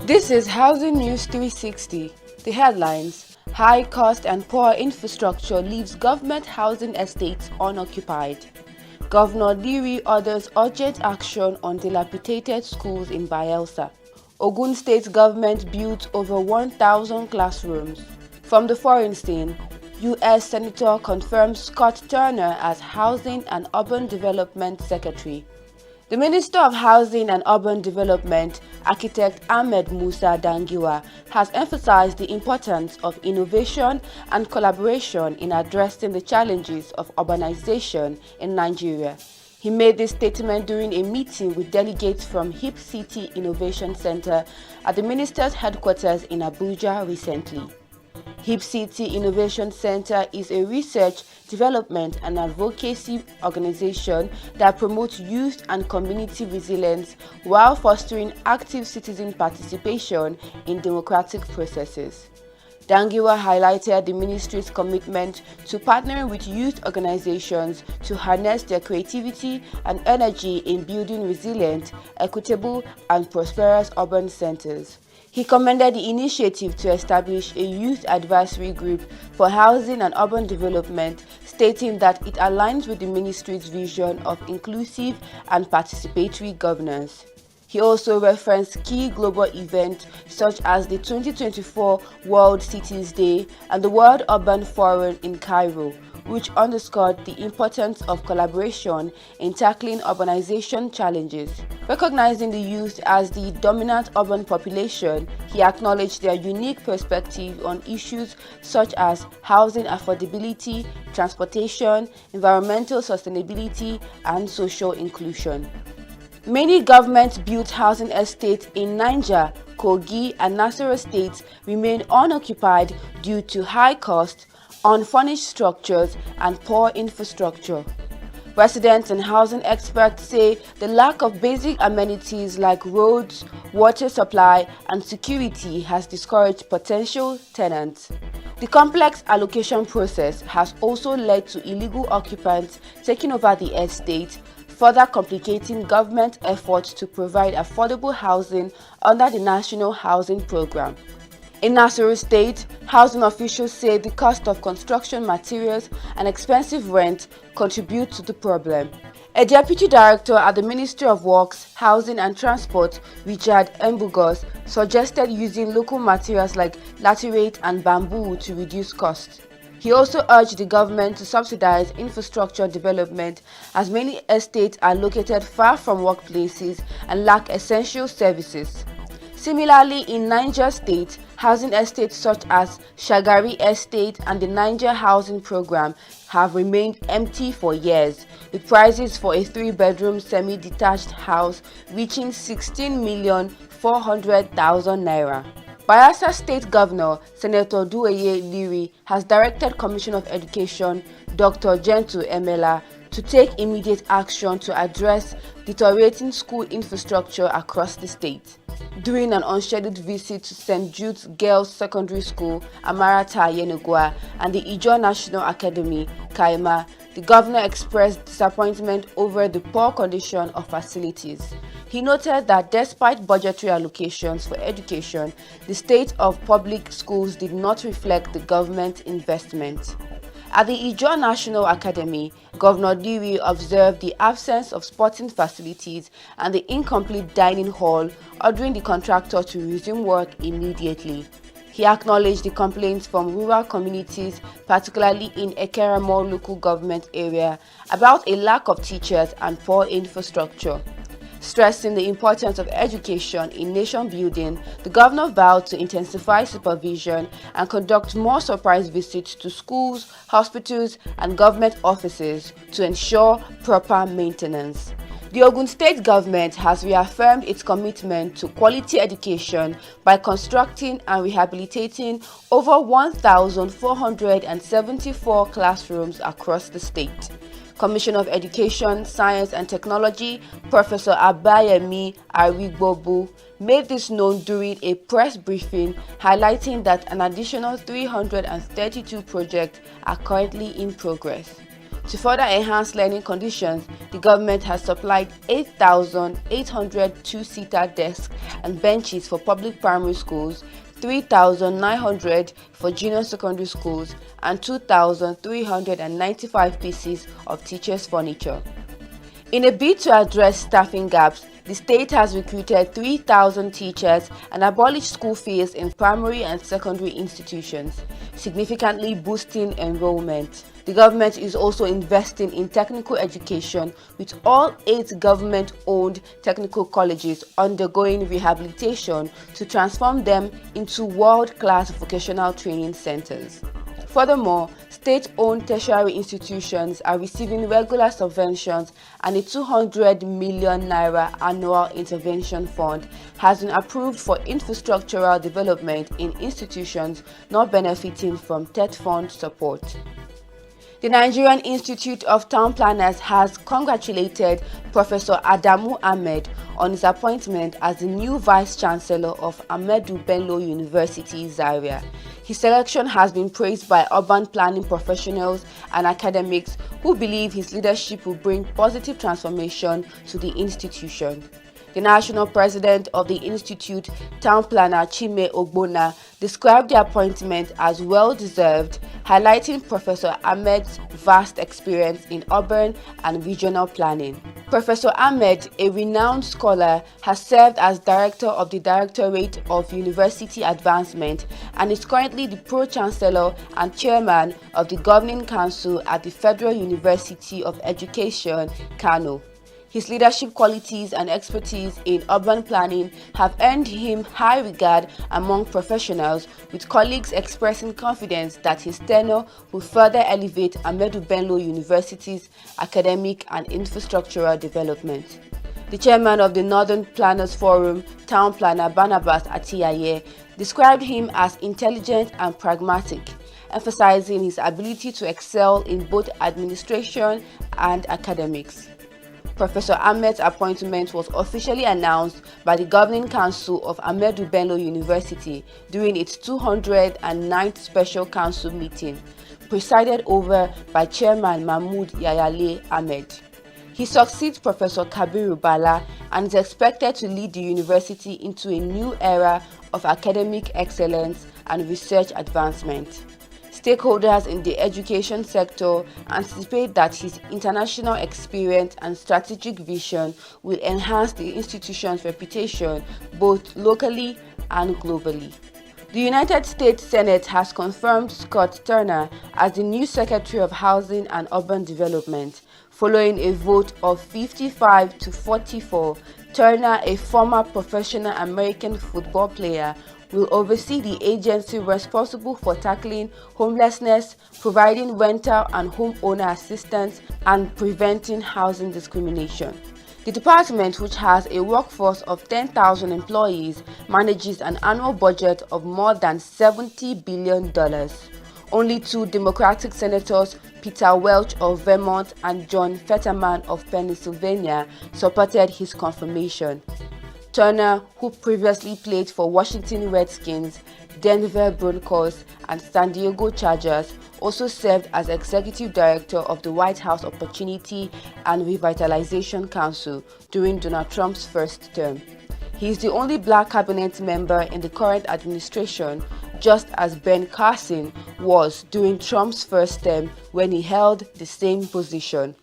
This is Housing News 360. The headlines: high cost and poor infrastructure leaves government housing estates unoccupied. Governor Liri orders urgent action on dilapidated schools in Bayelsa. Ogun State government built over 1,000 classrooms. From the foreign scene, U.S. Senator confirms Scott Turner as Housing and Urban Development Secretary. The Minister of Housing and Urban Development, Architect Ahmed Musa Dangiwa, has emphasized the importance of innovation and collaboration in addressing the challenges of urbanization in Nigeria. He made this statement during a meeting with delegates from Hip City Innovation Center at the minister's headquarters in Abuja recently. Hip City Innovation Center is a research, development and advocacy organization that promotes youth and community resilience while fostering active citizen participation in democratic processes. Dangiwa highlighted the ministry's commitment to partnering with youth organizations to harness their creativity and energy in building resilient, equitable and prosperous urban centers. He commended the initiative to establish a youth advisory group for housing and urban development, stating that it aligns with the ministry's vision of inclusive and participatory governance. He also referenced key global events such as the 2024 World Cities Day and the World Urban Forum in Cairo, which underscored the importance of collaboration in tackling urbanization challenges. Recognizing the youth as the dominant urban population, he acknowledged their unique perspective on issues such as housing affordability, transportation, environmental sustainability, and social inclusion. Many government-built housing estates in Niger, Kogi, and Nasarawa states remain unoccupied due to high cost, unfurnished structures, and poor infrastructure. Residents and housing experts say the lack of basic amenities like roads, water supply, and security has discouraged potential tenants. The complex allocation process has also led to illegal occupants taking over the estate, further complicating government efforts to provide affordable housing under the National Housing Program. In Nasarawa State, housing officials say the cost of construction materials and expensive rent contribute to the problem. A deputy director at the Ministry of Works, Housing and Transport, Richard Mbugos, suggested using local materials like laterite and bamboo to reduce costs. He also urged the government to subsidize infrastructure development as many estates are located far from workplaces and lack essential services. Similarly, in Niger State, housing estates such as Shagari Estate and the Niger Housing Program have remained empty for years, with prices for a 3-bedroom semi-detached house reaching 16,400,000 naira. Bayelsa State Governor Senator Dueye Liri has directed Commissioner of Education Dr. Gentle Emela to take immediate action to address deteriorating school infrastructure across the state. During an unscheduled visit to St. Jude's Girls Secondary School, Amarata Yenugua, and the Ijaw National Academy, Kaima, the governor expressed disappointment over the poor condition of facilities. He noted that despite budgetary allocations for education, the state of public schools did not reflect the government investment. At the Ijaw National Academy, Governor Liri observed the absence of sporting facilities and the incomplete dining hall, ordering the contractor to resume work immediately. He acknowledged the complaints from rural communities, particularly in Ekeramo local government area, about a lack of teachers and poor infrastructure. Stressing the importance of education in nation building, the governor vowed to intensify supervision and conduct more surprise visits to schools, hospitals, and government offices to ensure proper maintenance. The Ogun State government has reaffirmed its commitment to quality education by constructing and rehabilitating over 1,474 classrooms across the state. Commissioner of Education, Science and Technology, Professor Abayemi Arigbobu, made this known during a press briefing highlighting that an additional 332 projects are currently in progress. To further enhance learning conditions, the government has supplied 8,800 two-seater desks and benches for public primary schools, 3,900 for junior secondary schools, and 2,395 pieces of teachers' furniture. In a bid to address staffing gaps, the state has recruited 3,000 teachers and abolished school fees in primary and secondary institutions, significantly boosting enrollment. The government is also investing in technical education, with all 8 government-owned technical colleges undergoing rehabilitation to transform them into world-class vocational training centers. Furthermore, state-owned tertiary institutions are receiving regular subventions, and a 200 million naira annual intervention fund has been approved for infrastructural development in institutions not benefiting from TET fund support. The Nigerian Institute of Town Planners has congratulated Professor Adamu Ahmed on his appointment as the new Vice-Chancellor of Ahmadu Bello University, Zaria. His selection has been praised by urban planning professionals and academics who believe his leadership will bring positive transformation to the institution. The national president of the institute, town planner Chime Ogbonna, described the appointment as well-deserved, highlighting Professor Ahmed's vast experience in urban and regional planning. Professor Ahmed, a renowned scholar, has served as director of the Directorate of University Advancement and is currently the pro-chancellor and chairman of the Governing Council at the Federal University of Education, Kano. His leadership qualities and expertise in urban planning have earned him high regard among professionals, with colleagues expressing confidence that his tenure will further elevate Ahmadu Bello University's academic and infrastructural development. The chairman of the Northern Planners Forum, town planner Barnabas Atiyaye, described him as intelligent and pragmatic, emphasizing his ability to excel in both administration and academics. Professor Ahmed's appointment was officially announced by the Governing Council of Ahmadu Bello University during its 209th Special Council meeting, presided over by Chairman Mahmood Yayale Ahmed. He succeeds Professor Kabiru Bala and is expected to lead the university into a new era of academic excellence and research advancement. Stakeholders in the education sector anticipate that his international experience and strategic vision will enhance the institution's reputation both locally and globally. The United States Senate has confirmed Scott Turner as the new Secretary of Housing and Urban Development. Following a vote of 55 to 44, Turner, a former professional American football player, will oversee the agency responsible for tackling homelessness, providing rental and homeowner assistance, and preventing housing discrimination. The department, which has a workforce of 10,000 employees, manages an annual budget of more than $70 billion. Only 2 Democratic senators, Peter Welch of Vermont and John Fetterman of Pennsylvania, supported his confirmation. Turner, who previously played for Washington Redskins, Denver Broncos, and San Diego Chargers, also served as Executive Director of the White House Opportunity and Revitalization Council during Donald Trump's first term. He is the only black cabinet member in the current administration, just as Ben Carson was during Trump's first term when he held the same position.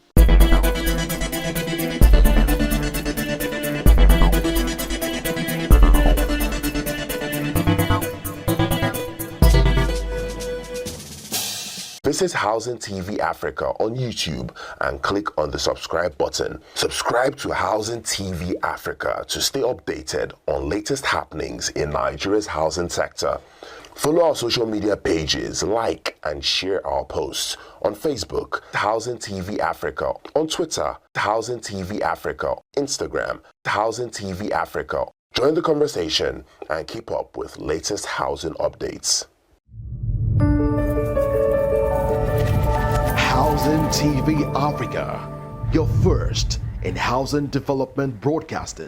Visit Housing TV Africa on YouTube and click on the subscribe button. Subscribe to Housing TV Africa to stay updated on latest happenings in Nigeria's housing sector. Follow our social media pages, like and share our posts on Facebook, Housing TV Africa, on Twitter, Housing TV Africa, Instagram, Housing TV Africa. Join the conversation and keep up with latest housing updates. Housing TV Africa, your first in housing development broadcasting.